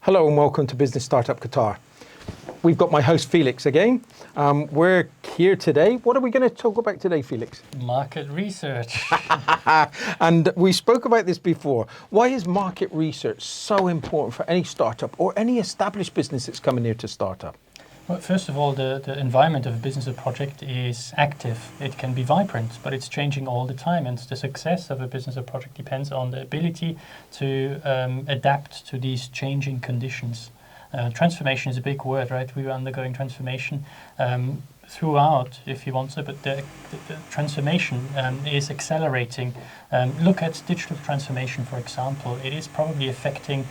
Hello and welcome to Business Startup Qatar. We've got my host Felix again. We're here today. What are we going to talk about today, Felix? Market research. And we spoke about this before. Why is market research so important for any startup or any established business that's coming here to start up? Well, first of all, the environment of a business or project is active. It can be vibrant, but it's changing all the time. And the success of a business or project depends on the ability to adapt to these changing conditions. Transformation is a big word, right? We are undergoing transformation throughout, if you want to, but the transformation is accelerating. Look at digital transformation, for example. It is probably affecting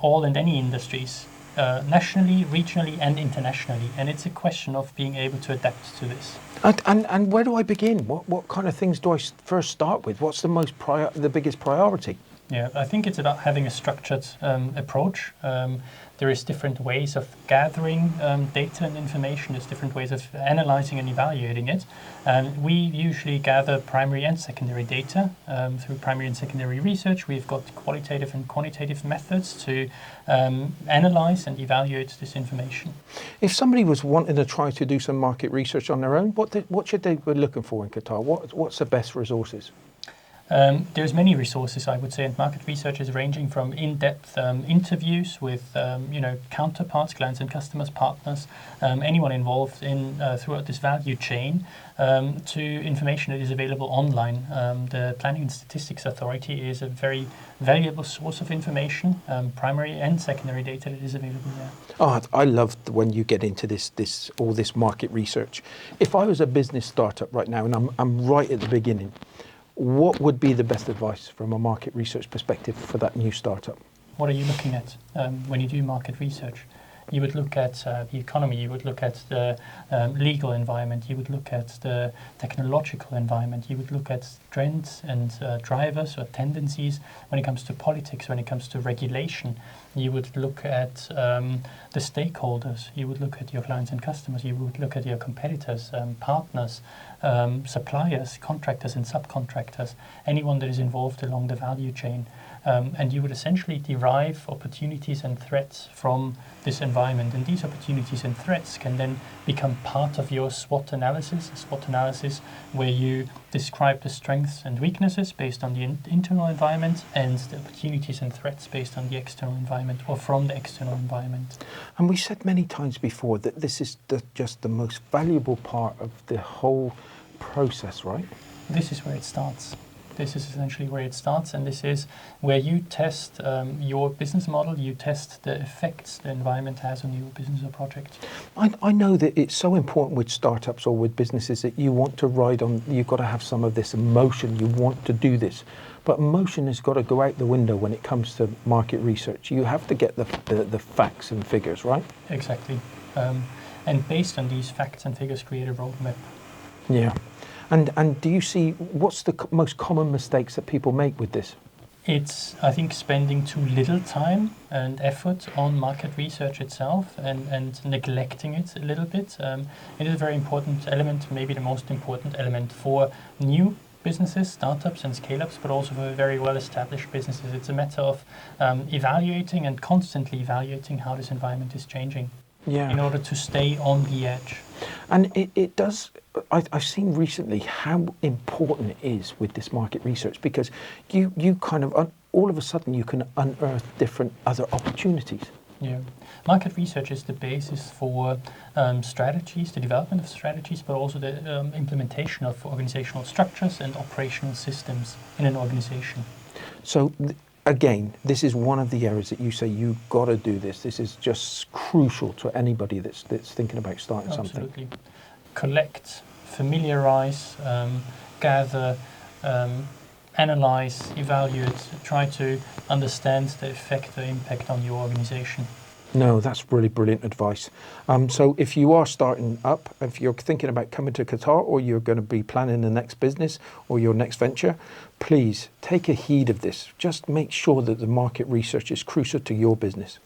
all and any industries. Nationally, regionally and internationally, and it's a question of being able to adapt to this. And where do I begin? What kind of things do I first start with? What's the biggest priority? Yeah, I think it's about having a structured approach. There is different ways of gathering data and information. There's different ways of analyzing and evaluating it. We usually gather primary and secondary data through primary and secondary research. We've got qualitative and quantitative methods to analyze and evaluate this information. If somebody was wanting to try to do some market research on their own, what should they be looking for in Qatar? What's the best resources? There's many resources, I would say, and market research is ranging from in-depth interviews with counterparts, clients and customers, partners, anyone involved in throughout this value chain, to information that is available online. The Planning and Statistics Authority is a very valuable source of information, primary and secondary data that is available there. Oh, I love when you get into all this market research. If I was a business startup right now, and I'm right at the beginning, what would be the best advice from a market research perspective for that new startup? What are you looking at when you do market research? You would look at the economy, you would look at the legal environment, you would look at the technological environment, you would look at trends and drivers or tendencies when it comes to politics, when it comes to regulation. You would look at the stakeholders, you would look at your clients and customers, you would look at your competitors, partners, suppliers, contractors and subcontractors, anyone that is involved along the value chain. And you would essentially derive opportunities and threats from this environment. And these opportunities and threats can then become part of your SWOT analysis, where you describe the strengths and weaknesses based on the internal environment and the opportunities and threats based on the external environment or from the external environment. And we said many times before that this is just the most valuable part of the whole process, right? This is where it starts. This is essentially where it starts, and this is where you test your business model, you test the effects the environment has on your business or project. I know that it's so important with startups or with businesses that you want to ride on, you've got to have some of this emotion, you want to do this. But emotion has got to go out the window when it comes to market research. You have to get the facts and figures, right? Exactly. And based on these facts and figures, create a roadmap. Yeah. And do you see, what's the most common mistakes that people make with this? It's, I think, spending too little time and effort on market research itself and neglecting it a little bit. It is a very important element, maybe the most important element for new businesses, startups and scale-ups, but also for very well-established businesses. It's a matter of evaluating and constantly evaluating how this environment is changing. Yeah. In order to stay on the edge. And it does, I've seen recently how important it is with this market research, because you kind of, all of a sudden you can unearth different other opportunities. Yeah, market research is the basis for strategies, the development of strategies, but also the implementation of organizational structures and operational systems in an organization. So, again, this is one of the areas that you say you've got to do this. This is just crucial to anybody that's thinking about starting something. Absolutely. Collect, familiarize, gather, analyze, evaluate, try to understand the effect or impact on your organization. No, that's really brilliant advice. So if you are starting up, if you're thinking about coming to Qatar, or you're going to be planning the next business or your next venture, please take a heed of this. Just make sure that the market research is crucial to your business.